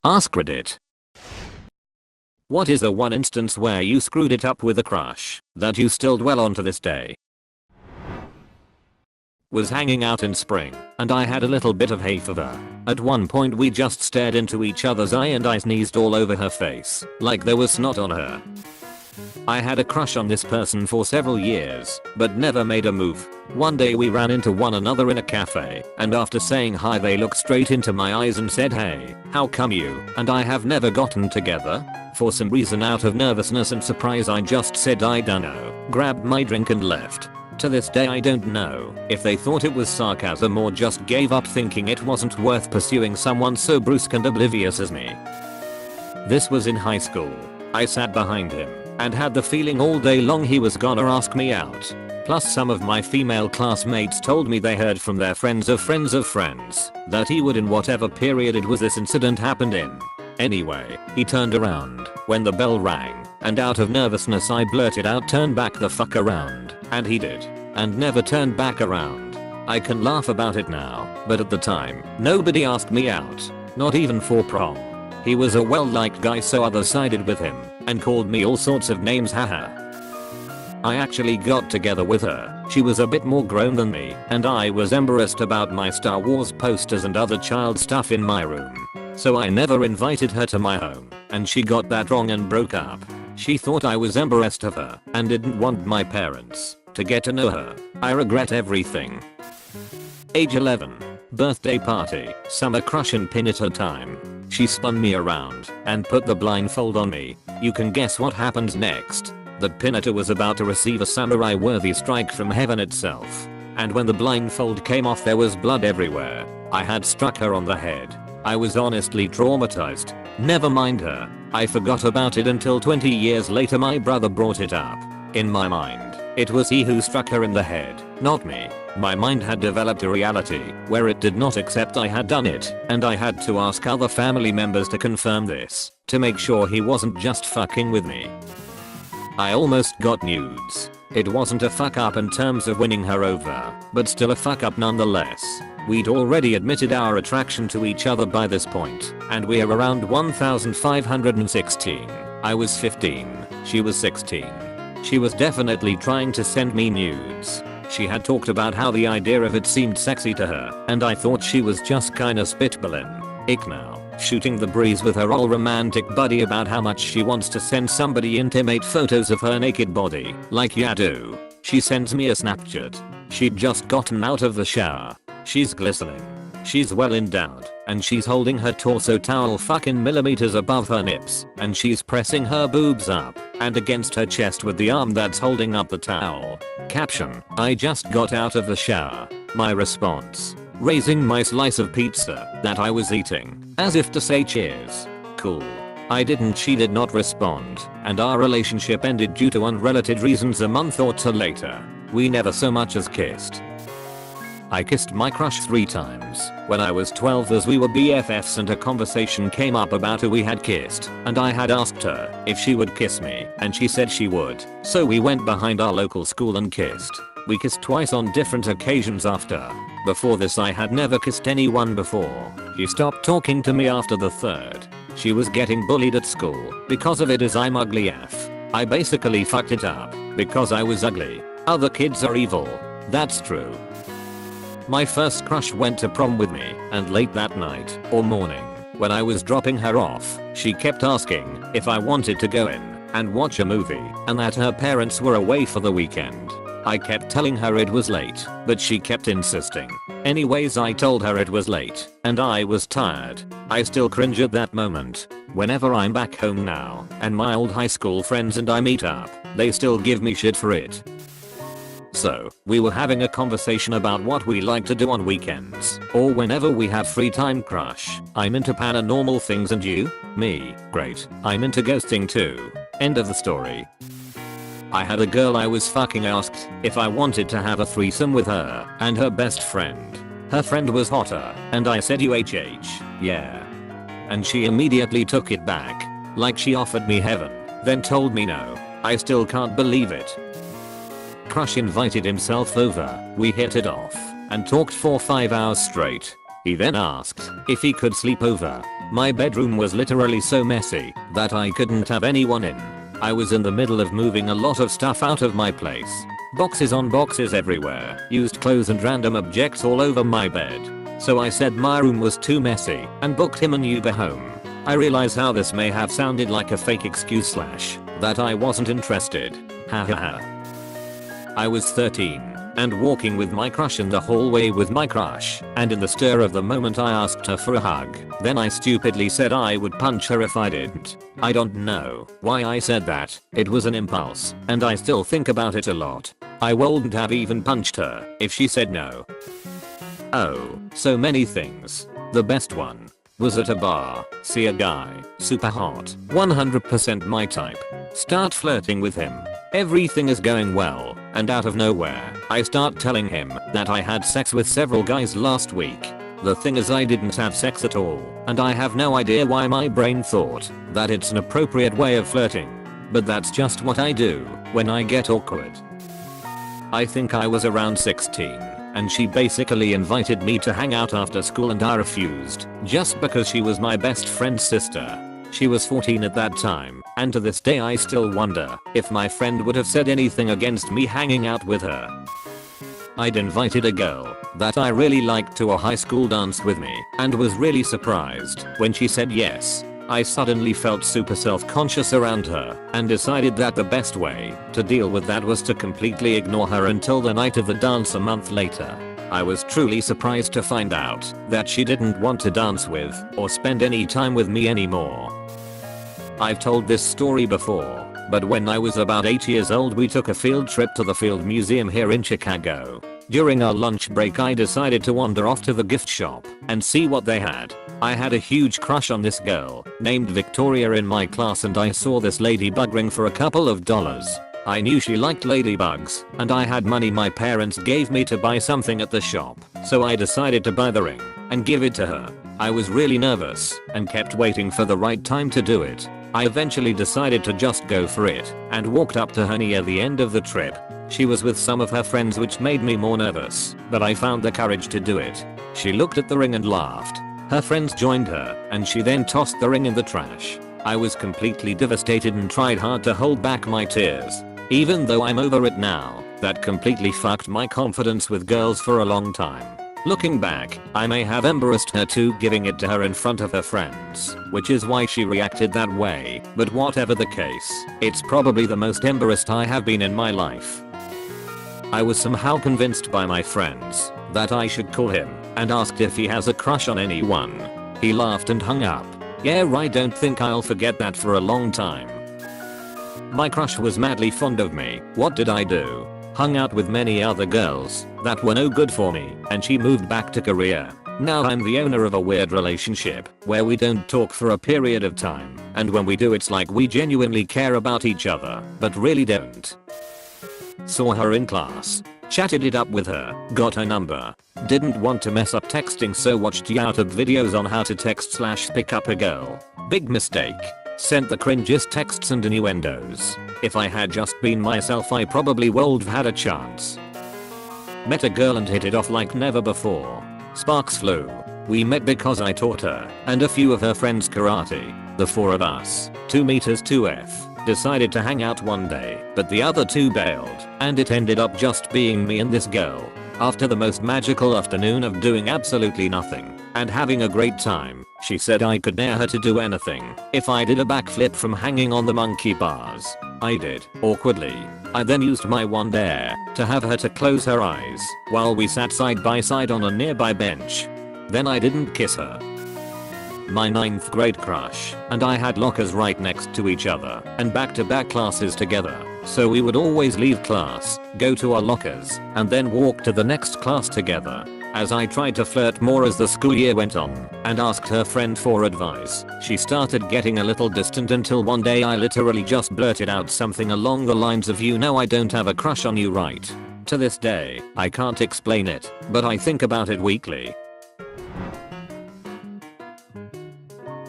AskReddit. What is the one instance where you screwed it up with a crush that you still dwell on to this day? Was hanging out in spring, and I had a little bit of hay fever. At one point we just stared into each other's eye and I sneezed all over her face, like there was snot on her. I had a crush on this person for several years, but never made a move. One day we ran into one another in a cafe, and after saying hi they looked straight into my eyes and said, "Hey, how come you and I have never gotten together?" For some reason, out of nervousness and surprise, I just said I dunno, grabbed my drink and left. To this day I don't know if they thought it was sarcasm or just gave up thinking it wasn't worth pursuing someone so brusque and oblivious as me. This was in high school. I sat behind him and had the feeling all day long he was gonna ask me out. Plus some of my female classmates told me they heard from their friends of friends of friends that he would, in whatever period it was this incident happened in. Anyway, he turned around when the bell rang, and out of nervousness I blurted out, "Turn back the fuck around," and he did, and never turned back around. I can laugh about it now, but at the time, nobody asked me out, not even for prom. He was a well-liked guy, so others sided with him and called me all sorts of names, haha. I actually got together with her. She was a bit more grown than me, and I was embarrassed about my Star Wars posters and other child stuff in my room. So I never invited her to my home, and she got that wrong and broke up. She thought I was embarrassed of her and didn't want my parents to get to know her. I regret everything. Age 11. Birthday party, summer crush and pin at a time. She spun me around and put the blindfold on me. You can guess what happened next. The pinata was about to receive a samurai-worthy strike from heaven itself. And when the blindfold came off, there was blood everywhere. I had struck her on the head. I was honestly traumatized. Never mind her. I forgot about it until 20 years later my brother brought it up. In my mind, it was he who struck her in the head, not me. My mind had developed a reality where it did not accept I had done it, and I had to ask other family members to confirm this, to make sure he wasn't just fucking with me. I almost got nudes. It wasn't a fuck up in terms of winning her over, but still a fuck up nonetheless. We'd already admitted our attraction to each other by this point, and we're around 1516. I was 15, she was 16. She was definitely trying to send me nudes. She had talked about how the idea of it seemed sexy to her, and I thought she was just kinda spitballing. Ick now, shooting the breeze with her all romantic buddy about how much she wants to send somebody intimate photos of her naked body, like ya do. She sends me a Snapchat. She'd just gotten out of the shower. She's glistening. She's well endowed, and she's holding her torso towel fucking millimeters above her nips, and she's pressing her boobs up and against her chest with the arm that's holding up the towel. Caption: I just got out of the shower. My response: raising my slice of pizza that I was eating, as if to say cheers. Cool. I didn't. She did not respond, and our relationship ended due to unrelated reasons a month or two later. We never so much as kissed. I kissed my crush 3 times when I was 12 as we were BFFs, and a conversation came up about who we had kissed, and I had asked her if she would kiss me, and she said she would. So we went behind our local school and kissed. We kissed twice on different occasions after. Before this I had never kissed anyone before. She stopped talking to me after the 3rd. She was getting bullied at school because of it, as I'm ugly AF. I basically fucked it up because I was ugly. Other kids are evil. That's true. My first crush went to prom with me, and late that night or morning, when I was dropping her off, she kept asking if I wanted to go in and watch a movie, and that her parents were away for the weekend. I kept telling her it was late, but she kept insisting. Anyways, I told her it was late, and I was tired. I still cringe at that moment. Whenever I'm back home now, and my old high school friends and I meet up, they still give me shit for it. So, we were having a conversation about what we like to do on weekends, or whenever we have free time. Crush: I'm into paranormal things, and you? Me: great, I'm into ghosting too. End of the story. I had a girl I was fucking asked if I wanted to have a threesome with her and her best friend. Her friend was hotter, and I said yeah. And she immediately took it back, like she offered me heaven, then told me no. I still can't believe it. Crush invited himself over, we hit it off, and talked for 5 hours straight. He then asked if he could sleep over. My bedroom was literally so messy that I couldn't have anyone in. I was in the middle of moving a lot of stuff out of my place. Boxes on boxes everywhere, used clothes and random objects all over my bed. So I said my room was too messy and booked him an Uber home. I realize how this may have sounded like a fake excuse slash that I wasn't interested. Hahaha. I was 13 and walking with my crush in the hallway with my crush, and in the stir of the moment I asked her for a hug. Then I stupidly said I would punch her if I didn't. I don't know why I said that. It was an impulse and I still think about it a lot. I wouldn't have even punched her if she said no. Oh, so many things. The best one was at a bar, see a guy, super hot, 100% my type. Start flirting with him. Everything is going well, and out of nowhere, I start telling him that I had sex with several guys last week. The thing is I didn't have sex at all, and I have no idea why my brain thought that it's an appropriate way of flirting. But that's just what I do when I get awkward. I think I was around 16. And she basically invited me to hang out after school and I refused, just because she was my best friend's sister. She was 14 at that time, and to this day I still wonder if my friend would have said anything against me hanging out with her. I'd invited a girl that I really liked to a high school dance with me, and was really surprised when she said yes. I suddenly felt super self-conscious around her, and decided that the best way to deal with that was to completely ignore her until the night of the dance a month later. I was truly surprised to find out that she didn't want to dance with or spend any time with me anymore. I've told this story before, but when I was about 8 years old we took a field trip to the Field Museum here in Chicago. During our lunch break I decided to wander off to the gift shop and see what they had. I had a huge crush on this girl named Victoria in my class, and I saw this ladybug ring for a couple of dollars. I knew she liked ladybugs, and I had money my parents gave me to buy something at the shop, so I decided to buy the ring and give it to her. I was really nervous and kept waiting for the right time to do it. I eventually decided to just go for it and walked up to her near the end of the trip. She was with some of her friends, which made me more nervous, but I found the courage to do it. She looked at the ring and laughed. Her friends joined her, and she then tossed the ring in the trash. I was completely devastated and tried hard to hold back my tears. Even though I'm over it now, that completely fucked my confidence with girls for a long time. Looking back, I may have embarrassed her too, giving it to her in front of her friends, which is why she reacted that way, but whatever the case, it's probably the most embarrassed I have been in my life. I was somehow convinced by my friends that I should call him and asked if he has a crush on anyone. He laughed and hung up. Yeah, I don't think I'll forget that for a long time. My crush was madly fond of me. What did I do? Hung out with many other girls that were no good for me, and she moved back to Korea. Now I'm the owner of a weird relationship where we don't talk for a period of time, and when we do it's like we genuinely care about each other, but really don't. Saw her in class, chatted it up with her, got her number. Didn't want to mess up texting, so watched YouTube videos on how to text / pick up a girl. Big mistake. Sent the cringiest texts and innuendos. If I had just been myself I probably would've had a chance. Met a girl and hit it off like never before. Sparks flew. We met because I taught her and a few of her friends karate. The four of us, 2 meters 2F, decided to hang out one day, but the other two bailed, and it ended up just being me and this girl. After the most magical afternoon of doing absolutely nothing and having a great time, she said I could dare her to do anything if I did a backflip from hanging on the monkey bars. I did, awkwardly. I then used my one dare to have her to close her eyes while we sat side by side on a nearby bench. Then I didn't kiss her. My 9th grade crush and I had lockers right next to each other and back-to-back classes together. So we would always leave class, go to our lockers, and then walk to the next class together. As I tried to flirt more as the school year went on and asked her friend for advice, she started getting a little distant until one day I literally just blurted out something along the lines of, "You know I don't have a crush on you, right?" To this day, I can't explain it, but I think about it weekly.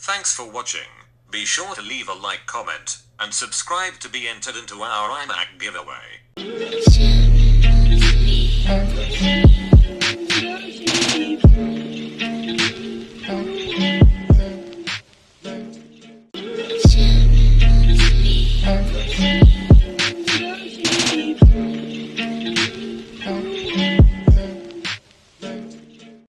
Thanks for watching. Be sure to leave a like, comment, and subscribe to be entered into our iMac giveaway.